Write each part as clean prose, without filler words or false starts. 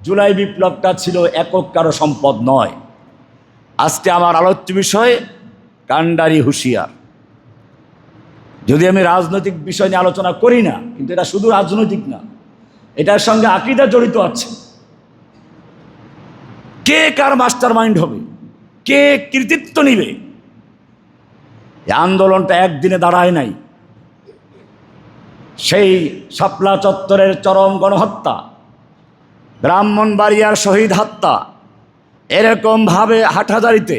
জুলাই বিপ্লবটা ছিল একক কারো সম্পদ নয়। আজকে আমার আলোচ্য বিষয় কান্ডারি হুঁশিয়ার। যদি আমি রাজনৈতিক বিষয় নিয়ে আলোচনা করি না, কিন্তু এটা শুধু রাজনৈতিক না, এটার সঙ্গে আকীদা জড়িত আছে। কে কার মাস্টার মাইন্ড হবে, কে কৃতিত্ব নিবে? এই আন্দোলনটা একদিনে দাঁড়ায় নাই। সেই শাপলা চত্বরের চরম গণহত্যা, ব্রাহ্মণবাড়িয়ার শহীদ হত্যা, এরকমভাবে হাটহাজারিতে,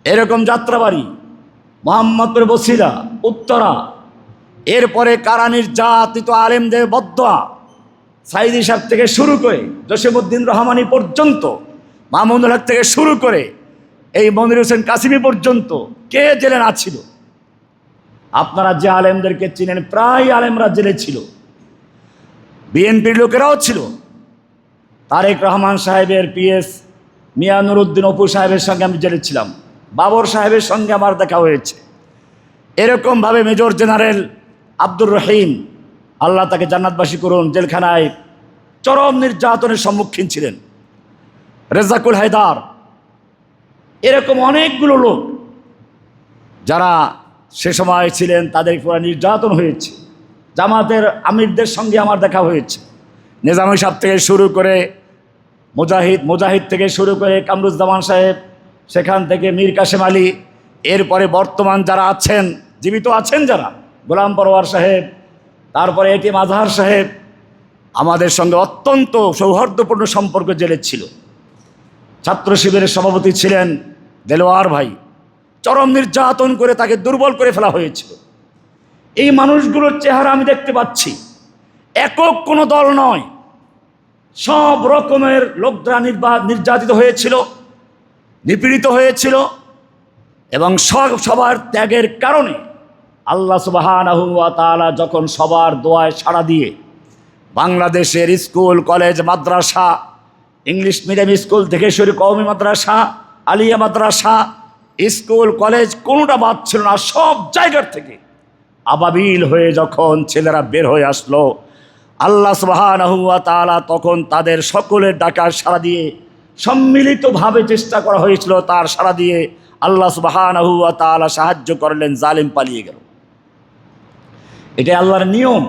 এরকম যাত্রাবাড়ি, মোহাম্মদপুর বসিলা, উত্তরা, এরপরে কারা নির্যাতিত আলেমদের বদদোয়া, সাইদি সাহেব থেকে শুরু করে জসিমউদ্দিন রহমানি পর্যন্ত, মামুনুল হক থেকে শুরু করে এই মনির হোসেন কাসিমি পর্যন্ত কে জেলে না ছিল? আপনারা যে আলেমদেরকে চিনেন, প্রায় আলেমরা জেলে ছিল। বিএনপির লোকেরাও ছিল। তারেক রহমান সাহেবের পিএস মিয়া নুরুদ্দিন অপু সাহেবের সঙ্গে আমি জেলে ছিলাম। বাবর সাহেবের সঙ্গে আমার দেখা হয়েছে। এরকমভাবে মেজর জেনারেল আব্দুর রহিম, আল্লাহ তাকে জান্নাতবাসী করুন, জেলখানায় চরম নির্যাতনের সম্মুখীন ছিলেন। রেজাকুল হায়দার, এরকম অনেকগুলো লোক যারা সে সময় ছিলেন, তাদের পুরো নির্যাতন হয়েছে। জামাতের আমিরদের সঙ্গে আমার দেখা হয়েছে। নিজামী সাহেব থেকে শুরু করে মুজাহিদ থেকে শুরু করে কামরুজ্জামান সাহেব, সেখান থেকে মীর কাসেম আলী, এরপরে বর্তমান যারা আছেন, জীবিত আছেন যারা, গোলাম পরওয়ার সাহেব, তারপরে এটিএম আজহার সাহেব, আমাদের সঙ্গে অত্যন্ত সৌহার্দ্যপূর্ণ সম্পর্ক জেলে ছিল। ছাত্র শিবিরের সভাপতি ছিলেন দেলোয়ার ভাই। চরম নির্যাতন করে তাকে দুর্বল করে ফেলা হয়েছিল। এই মানুষগুলোর চেহারা আমি দেখতে পাচ্ছি। একক কোনো দল নয়, সব রকমের লোকরা নির্যাতিত হয়েছিল, নিপীড়িত হয়েছিল, এবং সবার ত্যাগের কারণে আল্লাহ সুবহানাহু ওয়া তাআলা যখন সবার দোয়ায় সাড়া দিয়ে বাংলাদেশের স্কুল, কলেজ, মাদ্রাসা, ইংলিশ মিডিয়াম স্কুল থেকে শুরু কওমি মাদ্রাসা, আলিয়া মাদ্রাসা, স্কুল, কলেজ, কোনোটা বাদ ছিল না, সব জায়গার থেকে আবাবিল হয়ে যখন ছেলেরা বের হয়ে আসলো, আল্লাহ সুবহানাহু ওয়া তাআলা তখন তাদের সকলের ডাকার সাড়া দিয়ে সম্মিলিতভাবে চেষ্টা করা হয়েছিল, তার সাড়া দিয়ে আল্লাহ সুবহানাহু ওয়া তাআলা সাহায্য করলেন, জালিম পালিয়ে গেল। এটাই আল্লাহর নিয়ম।